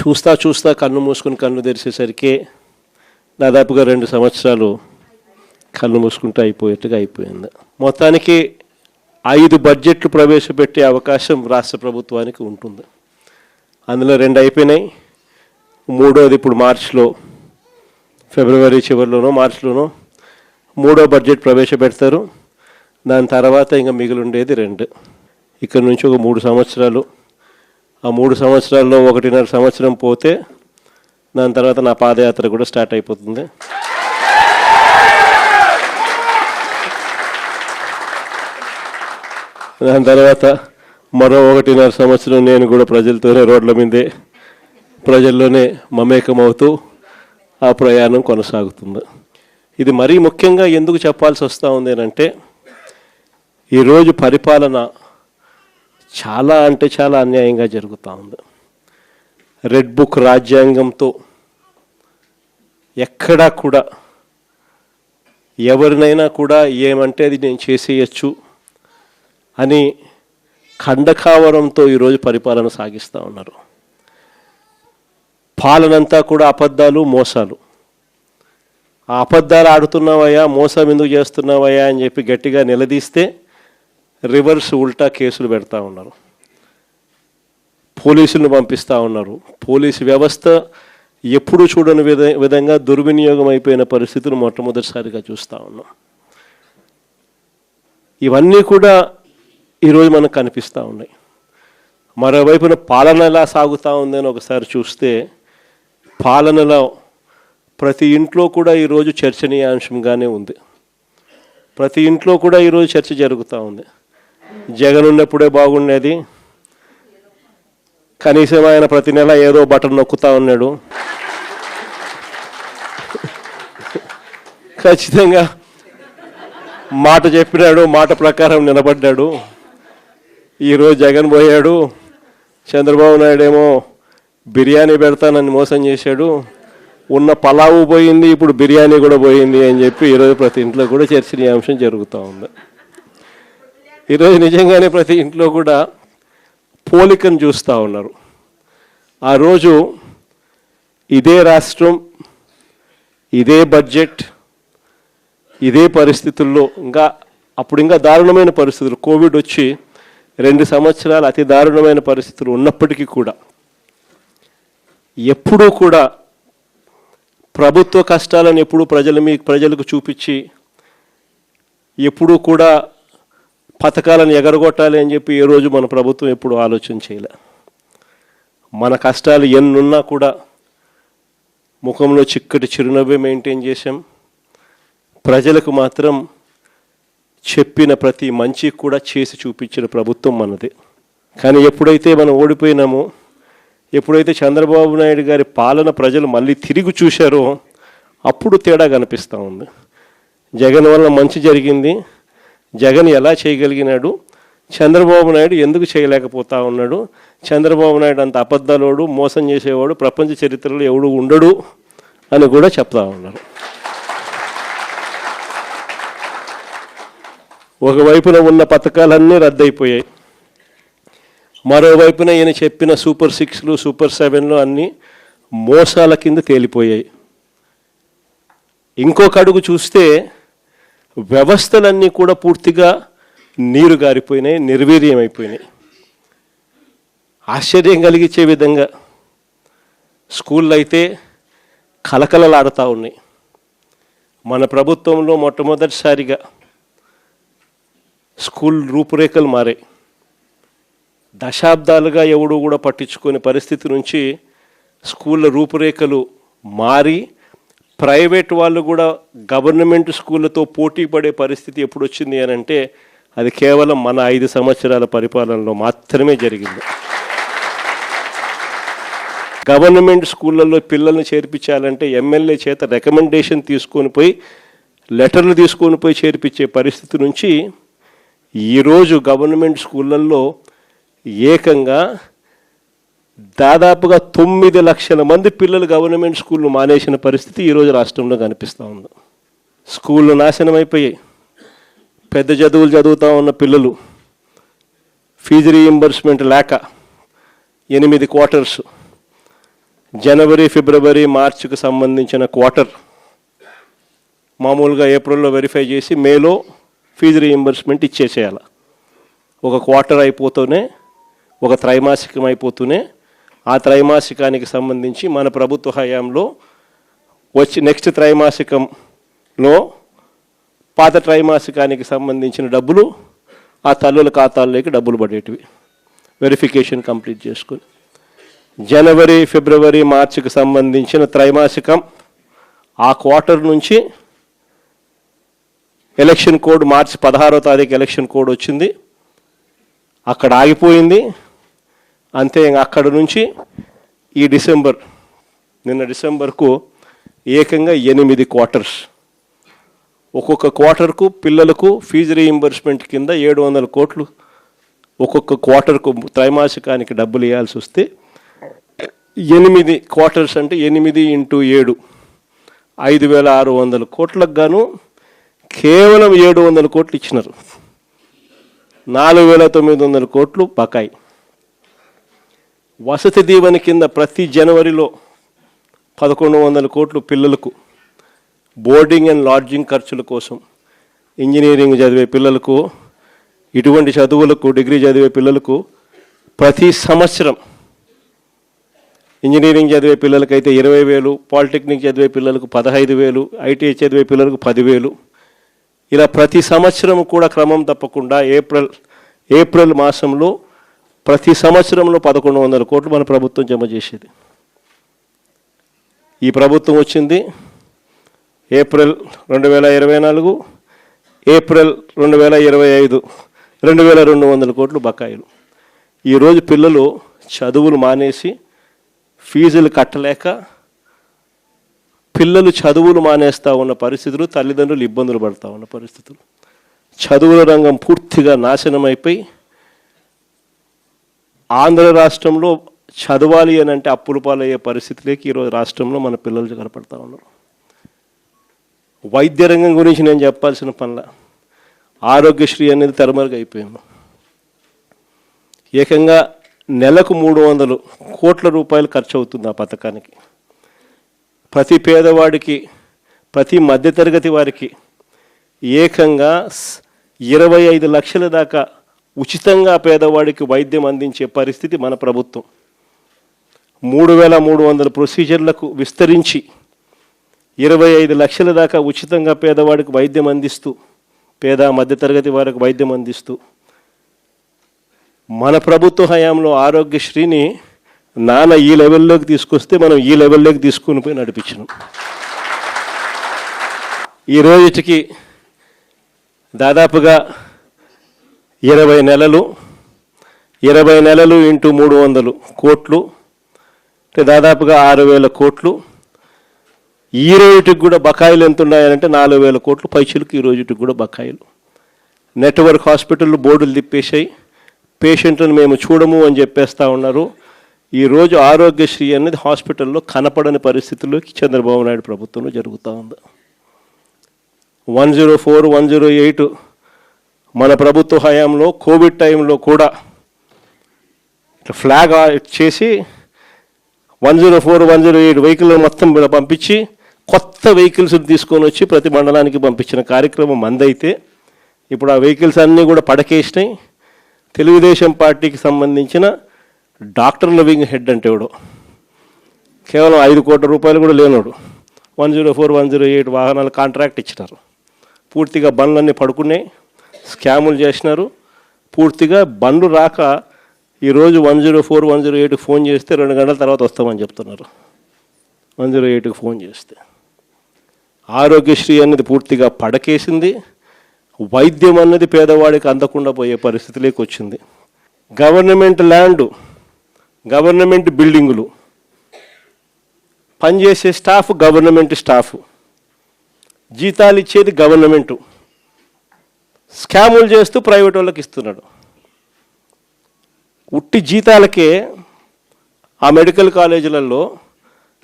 చూస్తా చూస్తా కన్ను మూసుకుని కన్ను తెరిచేసరికి దాదాపుగా 2 సంవత్సరాలు కన్ను మూసుకుంటూ అయిపోయింది. మొత్తానికి 5 బడ్జెట్లు ప్రవేశపెట్టే అవకాశం రాష్ట్ర ప్రభుత్వానికి ఉంటుంది. అందులో 2 అయిపోయినాయి. 3వది ఇప్పుడు మార్చిలో, ఫిబ్రవరి చివరిలోనో మార్చిలోనో 3వ బడ్జెట్ ప్రవేశపెడతారు. దాని తర్వాత ఇంకా మిగిలి ఉండేది 2. ఇక్కడ నుంచి ఒక 3 సంవత్సరాలు, ఆ 3 సంవత్సరాల్లో 1.5 సంవత్సరం పోతే దాని తర్వాత నా పాదయాత్ర కూడా స్టార్ట్ అయిపోతుంది. దాని తర్వాత మరో 1.5 సంవత్సరం నేను కూడా ప్రజలతోనే రోడ్ల మీదే ప్రజల్లోనే మమేకమవుతూ ఆ ప్రయాణం కొనసాగుతుంది. ఇది మరీ ముఖ్యంగా ఎందుకు చెప్పాల్సి వస్తూ ఉంది అంటే, ఈరోజు పరిపాలన చాలా అంటే చాలా అన్యాయంగా జరుగుతూ ఉంది. రెడ్ బుక్ రాజ్యాంగంతో ఎక్కడా కూడా ఎవరినైనా కూడా ఏమంటే అది నేను చేసేయచ్చు అని ఖండకావరంతో ఈరోజు పరిపాలన సాగిస్తూ ఉన్నారు. పాలనంతా కూడా అబద్ధాలు, మోసాలు. ఆ అబద్ధాలు ఆడుతున్నావయ్యా, మోసం ఎందుకు చేస్తున్నావయ్యా అని చెప్పి గట్టిగా నిలదీస్తే రివర్స్ ఉల్టా కేసులు పెడతా ఉన్నారు. పోలీసులను పంపిస్తూ ఉన్నారు. పోలీసు వ్యవస్థ ఎప్పుడూ చూడని విధంగా దుర్వినియోగం అయిపోయిన పరిస్థితులు మొట్టమొదటిసారిగా చూస్తూ ఉన్నాం. ఇవన్నీ కూడా ఈరోజు మనకు కనిపిస్తూ ఉన్నాయి. మరోవైపున పాలన ఎలా సాగుతూ ఉందని ఒకసారి చూస్తే, పాలనలో ప్రతి ఇంట్లో కూడా ఈరోజు చర్చనీయాంశంగానే ఉంది. ప్రతి ఇంట్లో కూడా ఈరోజు చర్చ జరుగుతూ ఉంది. జగన్ ఉన్నప్పుడే బాగుండేది, కనీసం ఆయన ప్రతి నెల ఏదో బటన్ నొక్కుతూ ఉన్నాడు, ఖచ్చితంగా మాట చెప్పినాడు, మాట ప్రకారం నిలబడ్డాడు. ఈరోజు జగన్ పోయాడు, చంద్రబాబు నాయుడు ఏమో బిర్యానీ పెడతానని మోసం చేశాడు, ఉన్న పలావు పోయింది, ఇప్పుడు బిర్యానీ కూడా పోయింది అని చెప్పి ఈరోజు ప్రతి ఇంట్లో కూడా చర్చనీయాంశం జరుగుతూ ఉంది. ఈరోజు నిజంగానే ప్రతి ఇంట్లో కూడా పోలికను చూస్తూ ఉన్నారు. ఆ రోజు ఇదే రాష్ట్రం, ఇదే బడ్జెట్, ఇదే పరిస్థితుల్లో అప్పుడు ఇంకా దారుణమైన పరిస్థితులు, కోవిడ్ వచ్చి 2 సంవత్సరాలు అతి దారుణమైన పరిస్థితులు ఉన్నప్పటికీ కూడా ఎప్పుడూ కూడా ప్రభుత్వ కష్టాలను ఎప్పుడూ ప్రజలకు చూపించి ఎప్పుడూ కూడా పథకాలను ఎగరగొట్టాలి అని చెప్పి ఏ రోజు మన ప్రభుత్వం ఎప్పుడు ఆలోచన చేయలే. మన కష్టాలు ఎన్నున్నా కూడా ముఖంలో చిక్కటి చిరునవ్వే మెయింటైన్ చేశాం. ప్రజలకు మాత్రం చెప్పిన ప్రతి మంచి కూడా చేసి చూపించిన ప్రభుత్వం మనది. కానీ ఎప్పుడైతే మనం ఓడిపోయినామో, ఎప్పుడైతే చంద్రబాబు నాయుడు గారి పాలన ప్రజలు మళ్ళీ తిరిగి చూశారో అప్పుడు తేడా కనిపిస్తూ ఉంది. జగన్ వల్ల మంచి జరిగింది, జగన్ ఎలా చేయగలిగినాడు, చంద్రబాబు నాయుడు ఎందుకు చేయలేకపోతా ఉన్నాడు, చంద్రబాబు నాయుడు అంత అబద్ధాలోడు, మోసం చేసేవాడు ప్రపంచ చరిత్రలో ఎవడు ఉండడు అని కూడా చెప్తా ఉన్నారు. ఒకవైపున ఉన్న పథకాలన్నీ రద్దయిపోయాయి, మరోవైపున ఈయన చెప్పిన సూపర్ 6లు, సూపర్ 7లు అన్నీ మోసాల కింద తేలిపోయాయి. ఇంకొక అడుగు చూస్తే వ్యవస్థలన్నీ కూడా పూర్తిగా నీరు గారిపోయినాయి, నిర్వీర్యమైపోయినాయి. ఆశ్చర్యం కలిగించే విధంగా స్కూళ్ళు అయితే కలకలలాడుతూ ఉన్నాయి. మన ప్రభుత్వంలో మొట్టమొదటిసారిగా స్కూల్ రూపురేఖలు మారాయి. దశాబ్దాలుగా ఎవడు కూడా పట్టించుకునే పరిస్థితి నుంచి స్కూళ్ళ రూపురేఖలు మారి ప్రైవేట్ వాళ్ళు కూడా గవర్నమెంట్ స్కూళ్ళతో పోటీ పడే పరిస్థితి ఎప్పుడు వచ్చింది అని అంటే అది కేవలం మన 5 సంవత్సరాల పరిపాలనలో మాత్రమే జరిగింది. గవర్నమెంట్ స్కూళ్ళల్లో పిల్లల్ని చేర్పించాలంటే ఎమ్మెల్యే చేత రికమెండేషన్ తీసుకొని పోయి, లెటర్లు తీసుకొని పోయి చేర్పించే పరిస్థితి నుంచి ఈరోజు గవర్నమెంట్ స్కూళ్ళల్లో ఏకంగా దాదాపుగా 9 లక్షల మంది పిల్లలు గవర్నమెంట్ స్కూళ్ళు మానేసిన పరిస్థితి ఈరోజు రాష్ట్రంలో కనిపిస్తూ ఉంది. స్కూళ్ళు నాశనం అయిపోయాయి. పెద్ద చదువులు చదువుతూ ఉన్న పిల్లలు ఫీజు రీయింబర్స్మెంట్ లేక 8 క్వార్టర్స్, జనవరి, ఫిబ్రవరి, మార్చికి సంబంధించిన క్వార్టర్ మామూలుగా ఏప్రిల్లో వెరిఫై చేసి మేలో ఫీజు రీయింబర్స్మెంట్ ఇచ్చేసేయాలి. ఒక క్వార్టర్ అయిపోతూనే, ఒక త్రైమాసికం అయిపోతూనే ఆ త్రైమాసికానికి సంబంధించి మన ప్రభుత్వ హయాంలో వచ్చి నెక్స్ట్ త్రైమాసికంలో పాత త్రైమాసికానికి సంబంధించిన డబ్బులు ఆ తల్లుల ఖాతాల్లోకి డబ్బులు పడేటివి వెరిఫికేషన్ కంప్లీట్ చేసుకుని. జనవరి, ఫిబ్రవరి, మార్చికి సంబంధించిన త్రైమాసికం ఆ క్వార్టర్ నుంచి ఎలక్షన్ కోడ్ మార్చి 16వ తారీఖు ఎలక్షన్ కోడ్ వచ్చింది, అక్కడ ఆగిపోయింది. అంతే, అక్కడ నుంచి ఈ డిసెంబర్, నిన్న డిసెంబర్కు ఏకంగా 8 క్వార్టర్స్. ఒక్కొక్క క్వార్టర్కు పిల్లలకు ఫీజు రీయింబర్స్మెంట్ కింద 700 కోట్లు ఒక్కొక్క క్వార్టర్కు త్రైమాసికానికి డబ్బులు ఇవ్వాల్సి వస్తే 8 క్వార్టర్స్ అంటే 8 × 7 5,600 కోట్లకు గాను కేవలం 700 కోట్లు ఇచ్చినారు. 4,900 కోట్లు బకాయి. వసతి దీవెన కింద ప్రతి జనవరిలో 1,100 కోట్లు పిల్లలకు బోర్డింగ్ అండ్ లాడ్జింగ్ ఖర్చుల కోసం, ఇంజనీరింగ్ చదివే పిల్లలకు, ఇటువంటి చదువులకు, డిగ్రీ చదివే పిల్లలకు ప్రతి సంవత్సరం, ఇంజనీరింగ్ చదివే పిల్లలకైతే 20,000, పాలిటెక్నిక్ చదివే పిల్లలకు 15,000, ఐటీఐ చదివే పిల్లలకు 10,000, ఇలా ప్రతి సంవత్సరం కూడా క్రమం తప్పకుండా ఏప్రిల్ మాసంలో ప్రతి సంవత్సరంలో 1,100 కోట్లు మన ప్రభుత్వం జమ చేసేది. ఈ ప్రభుత్వం వచ్చింది ఏప్రిల్ 2024, ఏప్రిల్ 2025 2,200 కోట్లు బకాయిలు. ఈరోజు పిల్లలు చదువులు మానేసి ఫీజులు కట్టలేక పిల్లలు చదువులు మానేస్తూ ఉన్న పరిస్థితులు, తల్లిదండ్రులు ఇబ్బందులు పడుతూ ఉన్న పరిస్థితులు. చదువుల రంగం పూర్తిగా నాశనం అయిపోయి ఆంధ్ర రాష్ట్రంలో చదవాలి అని అంటే అప్పుల పాలయ్యే పరిస్థితులకి ఈరోజు రాష్ట్రంలో మన పిల్లలు కనపడతా ఉన్నారు. వైద్య రంగం గురించి నేను చెప్పాల్సిన పనుల, ఆరోగ్యశ్రీ అనేది తెరమరుగైపోయింది. ఏకంగా నెలకు 300 కోట్ల రూపాయలు ఖర్చు అవుతుంది ఆ పథకానికి. ప్రతి పేదవాడికి, ప్రతి మధ్యతరగతి వారికి ఏకంగా 25 లక్షల దాకా ఉచితంగా పేదవాడికి వైద్యం అందించే పరిస్థితి మన ప్రభుత్వం. 3,300 ప్రొసీజర్లకు విస్తరించి 25 లక్షల దాకా ఉచితంగా పేదవాడికి వైద్యం అందిస్తూ, పేద మధ్యతరగతి వారికి వైద్యం అందిస్తూ మన ప్రభుత్వ హయాంలో ఆరోగ్యశ్రీని నాన్న ఈ లెవెల్లోకి తీసుకొస్తే మనం ఈ లెవెల్లోకి తీసుకుని పోయి నడిపించినాం. ఈ రోజుకి దాదాపుగా 20 నెలలు, 20 నెలలు ఇంటూ 300 కోట్లు అంటే దాదాపుగా 6,000 కోట్లు. ఈ రోజుకి కూడా బకాయిలు ఎంత ఉన్నాయంటే 4,000 కోట్లు పైచులకు ఈ రోజుకి కూడా బకాయిలు. నెట్వర్క్ హాస్పిటళ్ళు బోర్డులు తిప్పేశాయి, పేషెంట్లను మేము చూడము అని చెప్పేస్తూ ఉన్నారు. ఈరోజు ఆరోగ్యశ్రీ అనేది హాస్పిటల్లో కనపడని పరిస్థితుల్లోకి చంద్రబాబు నాయుడు ప్రభుత్వంలో జరుగుతూ ఉంది. 104, 108 మన ప్రభుత్వ హయాంలో కోవిడ్ టైంలో కూడా ఫ్లాగ్ చేసి 104, 108 వెహికల్ మొత్తం పంపించి కొత్త వెహికల్స్ తీసుకొని వచ్చి ప్రతి మండలానికి పంపించిన కార్యక్రమం మందైతే ఇప్పుడు ఆ వెహికల్స్ అన్నీ కూడా పడకేసినాయి. తెలుగుదేశం పార్టీకి సంబంధించిన డాక్టర్ లివింగ్ హెడ్ అంటే ఎవడో కేవలం 5 కోట్ల రూపాయలు కూడా లేనోడు 104, 108 వాహనాలు కాంట్రాక్ట్ ఇచ్చినారు. పూర్తిగా బండ్లన్నీ పడుకున్నాయి, స్కాములు చేసినారు. పూర్తిగా బండ్లు రాక ఈరోజు 104, 108కి ఫోన్ చేస్తే 2 గంటల తర్వాత వస్తామని చెప్తున్నారు. 108కి ఫోన్ చేస్తే ఆరోగ్యశ్రీ అన్నది పూర్తిగా పడకేసింది. వైద్యం అన్నది పేదవాడికి అందకుండా పోయే పరిస్థితిలోకి వచ్చింది. గవర్నమెంట్ ల్యాండ్, గవర్నమెంట్ బిల్డింగులు, పనిచేసే స్టాఫ్ గవర్నమెంట్ స్టాఫ్, జీతాలు ఇచ్చేది గవర్నమెంటు, స్కాములు చేస్తూ ప్రైవేట్ వాళ్ళకి ఇస్తున్నాడు. ఉట్టి జీతాలకే ఆ మెడికల్ కాలేజీలలో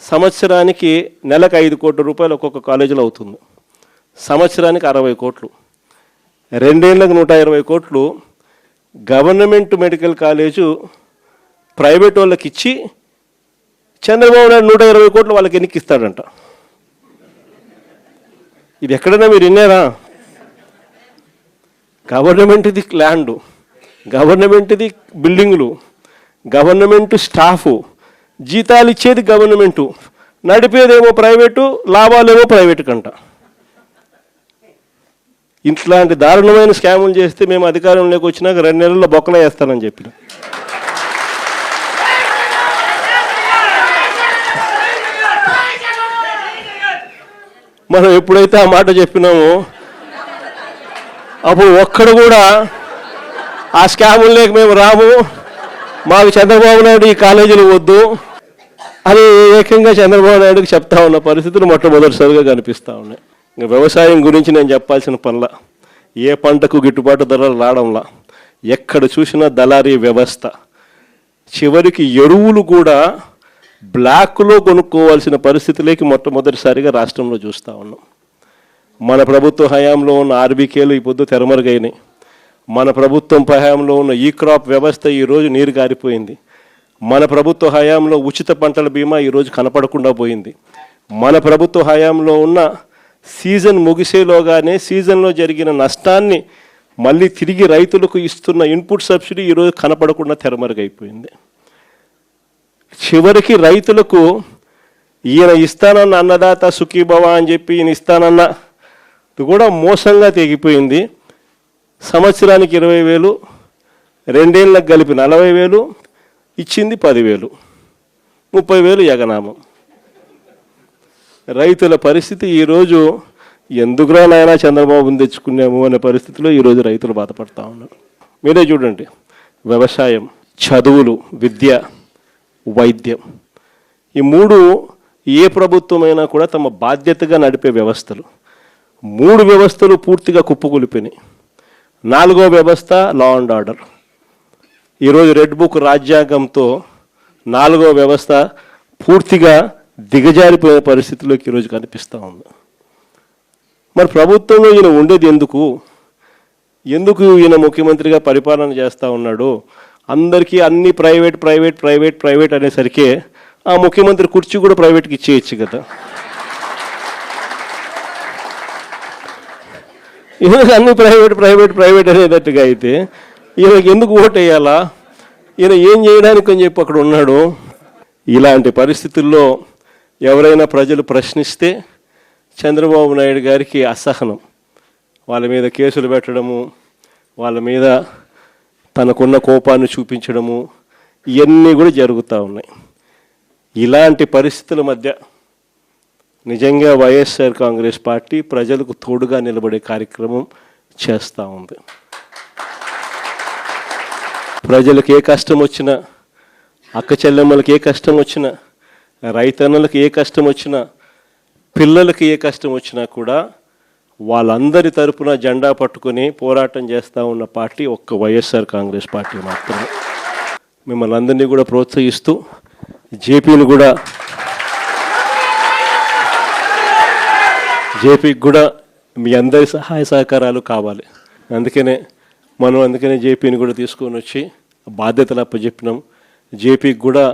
సంవత్సరానికి నెలకు 5 కోట్ల రూపాయలు ఒక్కొక్క కాలేజీలో అవుతుంది. సంవత్సరానికి 60 కోట్లు, 2 ఏళ్ళకు 120 కోట్లు గవర్నమెంట్ మెడికల్ కాలేజు ప్రైవేట్ వాళ్ళకి ఇచ్చి చంద్రబాబు నాయుడు 120 కోట్లు వాళ్ళకి ఎన్నికిస్తాడంట. ఇది ఎక్కడైనా మీరు విన్నారా? గవర్నమెంట్ది ల్యాండు, గవర్నమెంట్ది బిల్డింగులు, గవర్నమెంట్ స్టాఫు, జీతాలు ఇచ్చేది గవర్నమెంటు, నడిపేదేమో ప్రైవేటు, లాభాలేమో ప్రైవేటు కంట. ఇట్లాంటి దారుణమైన స్కాములు చేస్తే మేము అధికారంలోకి వచ్చినాక 2 నెలల్లో బొక్కలు వేస్తానని చెప్పిన. మనం ఎప్పుడైతే ఆ మాట చెప్పినామో అప్పుడు ఒక్కడు కూడా ఆ స్కాముల్లోకి మేము రాము, మాకు చంద్రబాబు నాయుడు ఈ కాలేజీలు వద్దు అని ఏకంగా చంద్రబాబు నాయుడుకి చెప్తా ఉన్న పరిస్థితులు మొట్టమొదటిసారిగా కనిపిస్తూ ఉన్నాయి. ఇంకా వ్యవసాయం గురించి నేను చెప్పాల్సిన పనుల, ఏ పంటకు గిట్టుబాటు ధరలు రావడంలా, ఎక్కడ చూసినా దళారీ వ్యవస్థ, చివరికి ఎరువులు కూడా బ్లాక్లో కొనుక్కోవాల్సిన పరిస్థితులకి మొట్టమొదటిసారిగా రాష్ట్రంలో చూస్తూ ఉన్నాం. మన ప్రభుత్వ హయాంలో ఉన్న ఆర్బీకేలు ఈ పొద్దు తెరమరుగైనాయి. మన ప్రభుత్వం హయాంలో ఉన్న ఈ క్రాప్ వ్యవస్థ ఈరోజు నీరు గారిపోయింది. మన ప్రభుత్వ హయాంలో ఉచిత పంటల బీమా ఈరోజు కనపడకుండా పోయింది. మన ప్రభుత్వ హయాంలో ఉన్న సీజన్ ముగిసేలోగానే సీజన్లో జరిగిన నష్టాన్ని మళ్ళీ తిరిగి రైతులకు ఇస్తున్న ఇన్పుట్ సబ్సిడీ ఈరోజు కనపడకుండా తెరమరుగైపోయింది. చివరికి రైతులకు ఈయన ఇస్తానన్న అన్నదాత సుఖీభవ అని చెప్పి ఈయన ఇస్తానన్న కూడా మోసంగా తెగిపోయింది. సంవత్సరానికి 20,000, 2 ఏళ్ళకి కలిపి 40,000, ఇచ్చింది 10,000, 30,000 యగనామం. రైతుల పరిస్థితి ఈరోజు ఎందుకురా నాయనా చంద్రబాబుని తెచ్చుకున్నాము అనే పరిస్థితిలో ఈరోజు రైతులు బాధపడతా ఉన్నారు. మీరే చూడండి, వ్యవసాయం, చదువులు, విద్య, వైద్యం, ఈ 3 ఏ ప్రభుత్వమైనా కూడా తమ బాధ్యతగా నడిపే వ్యవస్థలు. 3 వ్యవస్థలు పూర్తిగా కుప్పకూలిపోయినాయి. 4వ వ్యవస్థ లా అండ్ ఆర్డర్. ఈరోజు రెడ్ బుక్ రాజ్యాంగంతో 4వ వ్యవస్థ పూర్తిగా దిగజారిపోయే పరిస్థితిలోకి ఈరోజు కనిపిస్తూ ఉంది. మరి ప్రభుత్వంలో ఈయన ఉండేది ఎందుకు ఈయన ముఖ్యమంత్రిగా పరిపాలన చేస్తూ ఉన్నాడు? అందరికీ అన్ని ప్రైవేట్ ప్రైవేట్ ప్రైవేట్ ప్రైవేట్ అనేసరికి ఆ ముఖ్యమంత్రి కుర్చీ కూడా ప్రైవేట్కి ఇచ్చేయచ్చు కదా. ఈయనకి అన్ని ప్రైవేట్ ప్రైవేట్ ప్రైవేట్ అనేటట్టుగా అయితే ఈయనకి ఎందుకు ఓటు వేయాలా? ఈయన ఏం చేయడానికి అని చెప్పి అక్కడ ఉన్నాడు. ఇలాంటి పరిస్థితుల్లో ఎవరైనా ప్రజలు ప్రశ్నిస్తే చంద్రబాబు నాయుడు గారికి అసహనం, వాళ్ళ మీద కేసులు పెట్టడము, వాళ్ళ మీద తనకున్న కోపాన్ని చూపించడము, ఇవన్నీ కూడా జరుగుతూ ఉన్నాయి. ఇలాంటి పరిస్థితుల మధ్య నిజంగా వైఎస్ఆర్ కాంగ్రెస్ పార్టీ ప్రజలకు తోడుగా నిలబడే కార్యక్రమం చేస్తూ ఉంది. ప్రజలకు ఏ కష్టం వచ్చినా, అక్క చెల్లెమ్మలకు ఏ కష్టం వచ్చినా, రైతన్నలకు ఏ కష్టం వచ్చినా, పిల్లలకి ఏ కష్టం వచ్చినా కూడా వాళ్ళందరి తరపున జెండా పట్టుకొని పోరాటం చేస్తూ ఉన్న పార్టీ ఒక్క వైఎస్ఆర్ కాంగ్రెస్ పార్టీ మాత్రమే. మిమ్మల్ని అందరినీ కూడా ప్రోత్సహిస్తూ జేపీకి కూడా మీ అందరి సహాయ సహకారాలు కావాలి. అందుకనే జేపీని కూడా తీసుకొని వచ్చి బాధ్యతలు అప్పచెప్పినాం. జేపీకి కూడా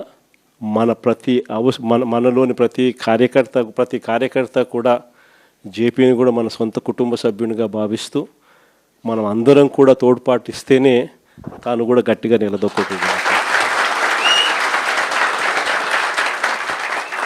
మనలోని ప్రతి కార్యకర్త కూడా జేపీని కూడా మన సొంత కుటుంబ సభ్యునిగా భావిస్తూ మనం అందరం కూడా తోడ్పాటు ఇస్తేనే తాను కూడా గట్టిగా నిలదొక్కుంటున్నాం.